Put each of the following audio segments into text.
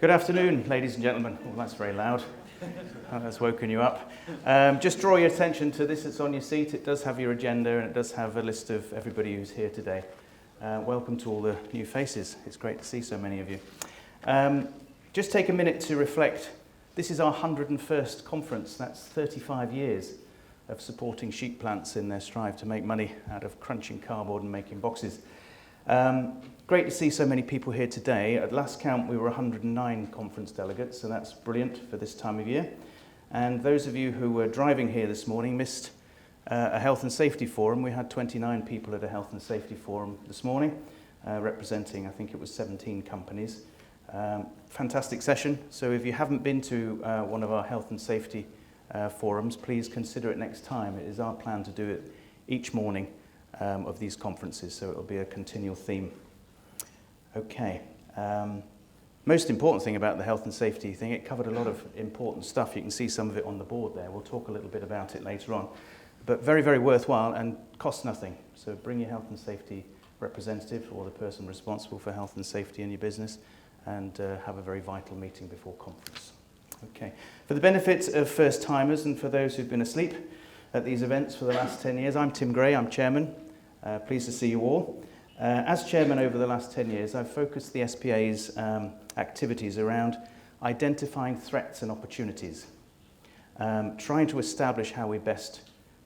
Good afternoon, ladies and gentlemen. Oh, that's very loud. That's woken you up. Just draw your attention to this. It's on your seat. It does have your agenda and it does have a list of everybody who's here today. Welcome to all the new faces. It's great to see so many of you. Just take a minute to reflect. This is our 101st conference. That's 35 years of supporting sheep plants in their strive to make money out of crunching cardboard and making boxes. Great to see so many people here today. At last count, we were 109 conference delegates, so that's brilliant for this time of year. And those of you who were driving here this morning missed a health and safety forum. We had 29 people at a health and safety forum this morning, representing, I think it was 17 companies. Fantastic session. So if you haven't been to one of our health and safety forums, please consider it next time. It is our plan to do it each morning of these conferences, so it will be a continual theme. Okay. Most important thing about the health and safety thing, it covered a lot of important stuff. You can see some of it on the board there. We'll talk a little bit about it later on. But very, very worthwhile and costs nothing. So bring your health and safety representative or the person responsible for health and safety in your business and have a very vital meeting before conference. Okay. For the benefit of first-timers and for those who've been asleep at these events for the last 10 years, I'm Tim Gray, I'm chairman. Pleased to see you all. As chairman over the last 10 years, I've focused the SPA's activities around identifying threats and opportunities, trying to establish how we best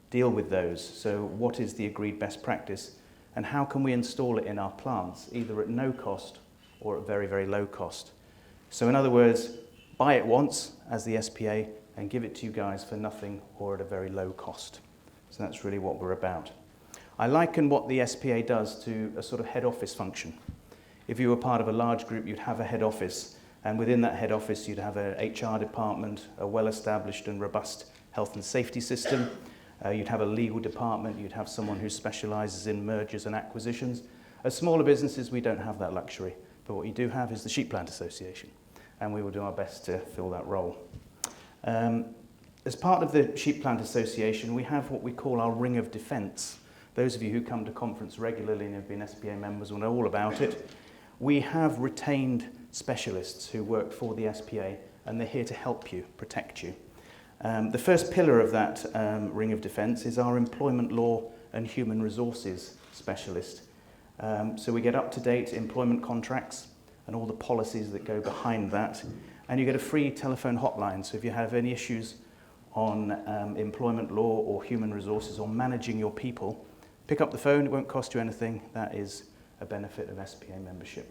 deal with those. So what is the agreed best practice and how can we install it in our plants, either at no cost or at very, very low cost. So in other words, buy it once as the SPA and give it to you guys for nothing or at a very low cost. So that's really what we're about. I liken what the SPA does to a sort of head office function. If you were part of a large group, you'd have a head office, and within that head office, you'd have an HR department, a well-established and robust health and safety system. You'd have a legal department. You'd have someone who specializes in mergers and acquisitions. As smaller businesses, we don't have that luxury, but what you do have is the Sheep Plant Association, and we will do our best to fill that role. As part of the Sheep Plant Association, we have what we call our ring of defense. Those of you who come to conference regularly and have been SPA members will know all about it. We have retained specialists who work for the SPA and they're here to help you, protect you. The first pillar of that ring of defence is our employment law and human resources specialist. So we get up-to-date employment contracts and all the policies that go behind that. And you get a free telephone hotline. So if you have any issues on employment law or human resources or managing your people, pick up the phone, it won't cost you anything. That is a benefit of SPA membership.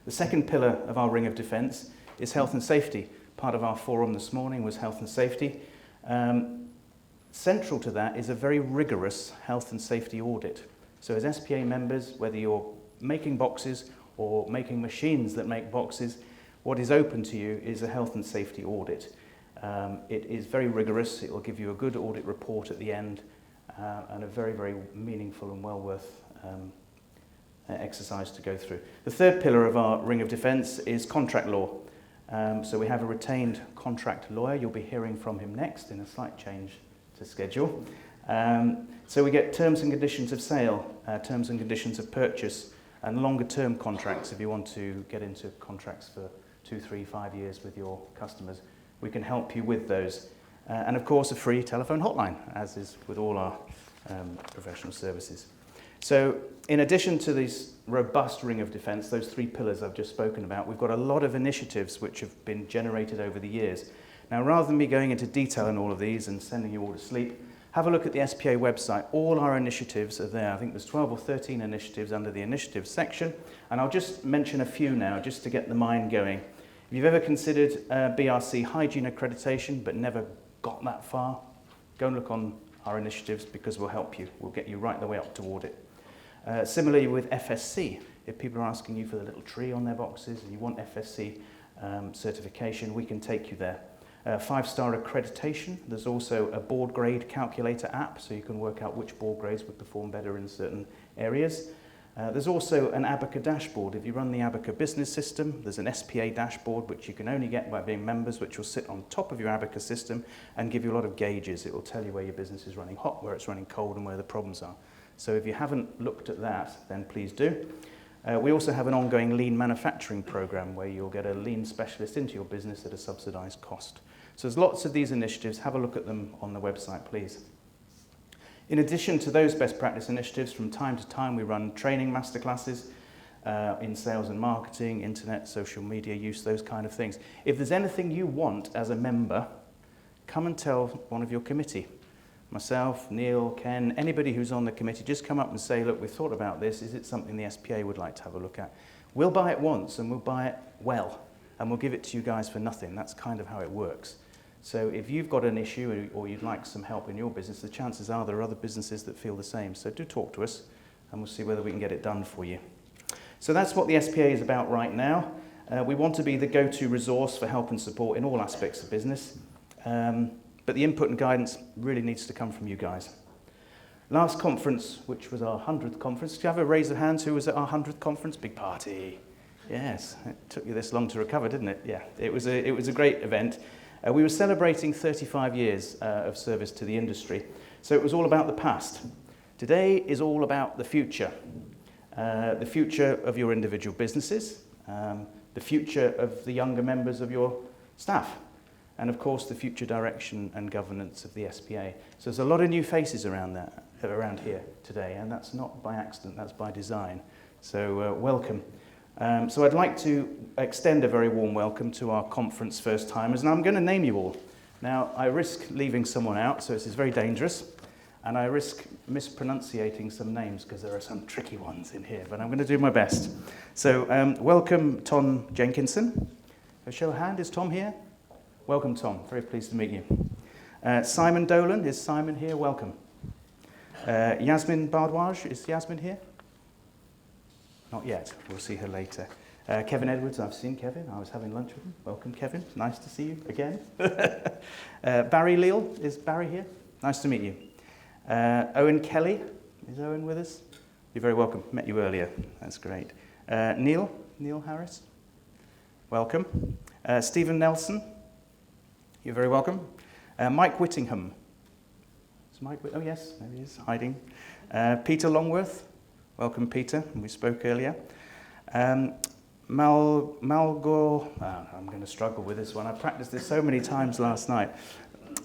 The second pillar of our ring of defence is health and safety. Part of our forum this morning was health and safety. Central to that is a very rigorous health and safety audit. So as SPA members, whether you're making boxes or making machines that make boxes, what is open to you is a health and safety audit. It is very rigorous. It will give you a good audit report at the end. And a very, very meaningful and well worth exercise to go through. The third pillar of our ring of defence is contract law. So we have a retained contract lawyer. You'll be hearing from him next in a slight change to schedule. So we get terms and conditions of sale, terms and conditions of purchase, and longer term contracts if you want to get into contracts for 2, 3, 5 years with your customers. We can help you with those. And of course, a free telephone hotline, as is with all our professional services. So in addition to this robust ring of defence, those 3 pillars I've just spoken about, we've got a lot of initiatives which have been generated over the years. Now, rather than me going into detail on all of these and sending you all to sleep, have a look at the SPA website. All our initiatives are there. I think there's 12 or 13 initiatives under the initiatives section. And I'll just mention a few now, just to get the mind going. If you've ever considered BRC hygiene accreditation but never got that far, go and look on our initiatives because we'll help you. We'll get you right the way up toward it. Similarly with FSC, if people are asking you for the little tree on their boxes and you want FSC certification, we can take you there. 5-star accreditation, there's also a board grade calculator app, so you can work out which board grades would perform better in certain areas. There's also an Abaca dashboard. If you run the Abaca business system, there's an SPA dashboard which you can only get by being members, which will sit on top of your Abaca system and give you a lot of gauges. It will tell you where your business is running hot, where it's running cold, and where the problems are. So if you haven't looked at that, then please do. We also have an ongoing lean manufacturing program where you'll get a lean specialist into your business at a subsidised cost. So there's lots of these initiatives. Have a look at them on the website, please. In addition to those best practice initiatives, from time to time we run training masterclasses in sales and marketing, internet, social media use, those kind of things. If there's anything you want as a member, come and tell one of your committee. Myself, Neil, Ken, anybody who's on the committee, just come up and say, look, we've thought about this. Is it something the SPA would like to have a look at? We'll buy it once and we'll buy it well, and we'll give it to you guys for nothing. That's kind of how it works. So if you've got an issue or you'd like some help in your business, the chances are there are other businesses that feel the same. So do talk to us and we'll see whether we can get it done for you. So that's what the SPA is about right now. We want to be the go-to resource for help and support in all aspects of business. But the input and guidance really needs to come from you guys. Last conference, which was our 100th conference, do you have a raise of hands who was at our 100th conference? Big party. Yes, it took you this long to recover, didn't it? Yeah, it was a great event. We were celebrating 35 years of service to the industry. So it was all about the past. Today is all about the future. The future of your individual businesses, the future of the younger members of your staff, and of course the future direction and governance of the SPA. So there's a lot of new faces around here today, and that's not by accident, that's by design. So welcome. So I'd like to extend a very warm welcome to our conference first-timers, and I'm going to name you all. Now, I risk leaving someone out, so this is very dangerous, and I risk mispronunciating some names because there are some tricky ones in here, but I'm going to do my best. So welcome Tom Jenkinson. A show of hand, is Tom here? Welcome, Tom. Very pleased to meet you. Simon Dolan, is Simon here? Welcome. Yasmin Bardwaj, is Yasmin here? Not yet. We'll see her later. Kevin Edwards, I've seen Kevin. I was having lunch with him. Welcome, Kevin. Nice to see you again. Barry Leal, is Barry here? Nice to meet you. Owen Kelly, is Owen with us? You're very welcome. Met you earlier. That's great. Neil Harris, welcome. Stephen Nelson, you're very welcome. Mike Whittingham. Is Mike? Oh yes, there he is, hiding. Peter Longworth. Welcome, Peter. We spoke earlier. Malgor. I'm going to struggle with this one. I practiced this so many times last night.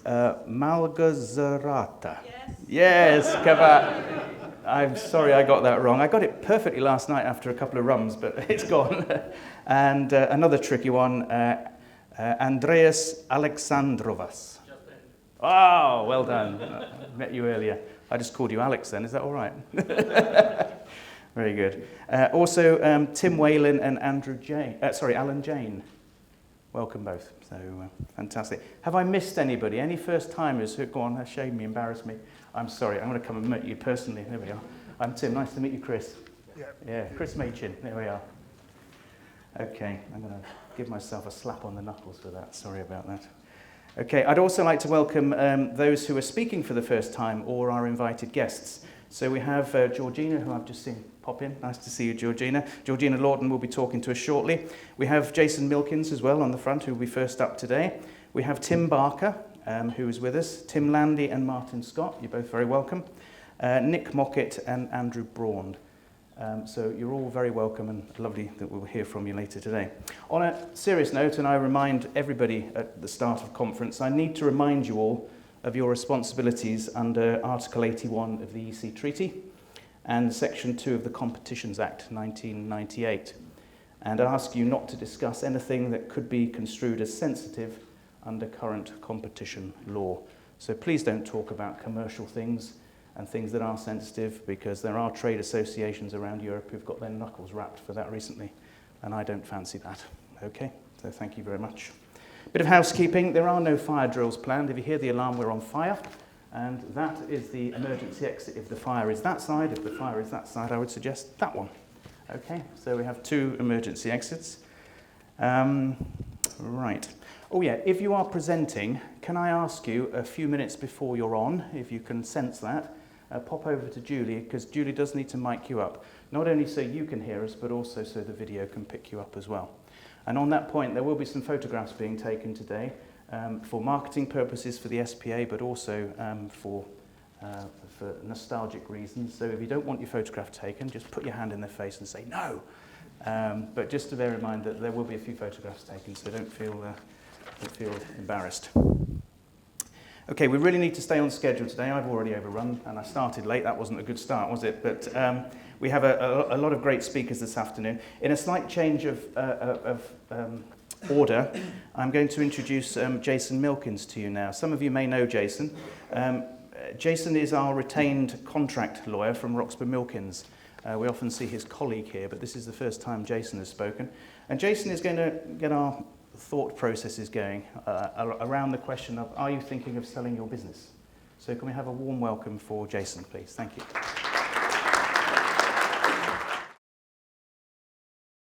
Malgazarata. Yes, Kava. I'm sorry I got that wrong. I got it perfectly last night after a couple of rums, but it's gone. And another tricky one. Andreas Alexandrovas. Oh, well done. Met you earlier. I just called you Alex then. Is that all right? Very good. Also, Tim Whalen and Alan Jane. Welcome both. So fantastic. Have I missed anybody? Any first-timers who go on? Shame me, embarrass me. I'm sorry. I'm going to come and meet you personally. There we are. I'm Tim. Nice to meet you, Chris. Yeah, Chris Machin. There we are. Okay, I'm going to give myself a slap on the knuckles for that. Sorry about that. Okay, I'd also like to welcome those who are speaking for the first time or our invited guests. So we have Georgina, who I've just seen pop in. Nice to see you, Georgina. Georgina Lawton will be talking to us shortly. We have Jason Milkins as well on the front, who will be first up today. We have Tim Barker, who is with us. Tim Landy and Martin Scott, you're both very welcome. Nick Mockett and Andrew Braund. So you're all very welcome and lovely that we'll hear from you later today. On a serious note, and I remind everybody at the start of conference, I need to remind you all of your responsibilities under Article 81 of the EC Treaty and Section 2 of the Competitions Act 1998. And I ask you not to discuss anything that could be construed as sensitive under current competition law. So please don't talk about commercial things and things that are sensitive, because there are trade associations around Europe who've got their knuckles wrapped for that recently, and I don't fancy that. Okay, so thank you very much. Bit of housekeeping. There are no fire drills planned. If you hear the alarm, we're on fire, and that is the emergency exit. If the fire is that side, if the fire is that side, I would suggest that one. Okay, so we have 2 emergency exits. Right. Oh yeah, if you are presenting, can I ask you a few minutes before you're on, if you can sense that, pop over to Julie, because Julie does need to mic you up, not only so you can hear us, but also so the video can pick you up as well. And on that point, there will be some photographs being taken today for marketing purposes for the SPA, but also for for nostalgic reasons. So if you don't want your photograph taken, just put your hand in their face and say no. But just to bear in mind that there will be a few photographs taken, so don't feel embarrassed. Okay, we really need to stay on schedule today. I've already overrun, and I started late. That wasn't a good start, was it? But we have a lot of great speakers this afternoon. In a slight change of order, I'm going to introduce Jason Milkins to you now. Some of you may know Jason. Jason is our retained contract lawyer from Roxburgh Milkins. We often see his colleague here, but this is the first time Jason has spoken. And Jason is going to get our thought processes going around the question of, are you thinking of selling your business? So can we have a warm welcome for Jason, please? Thank you.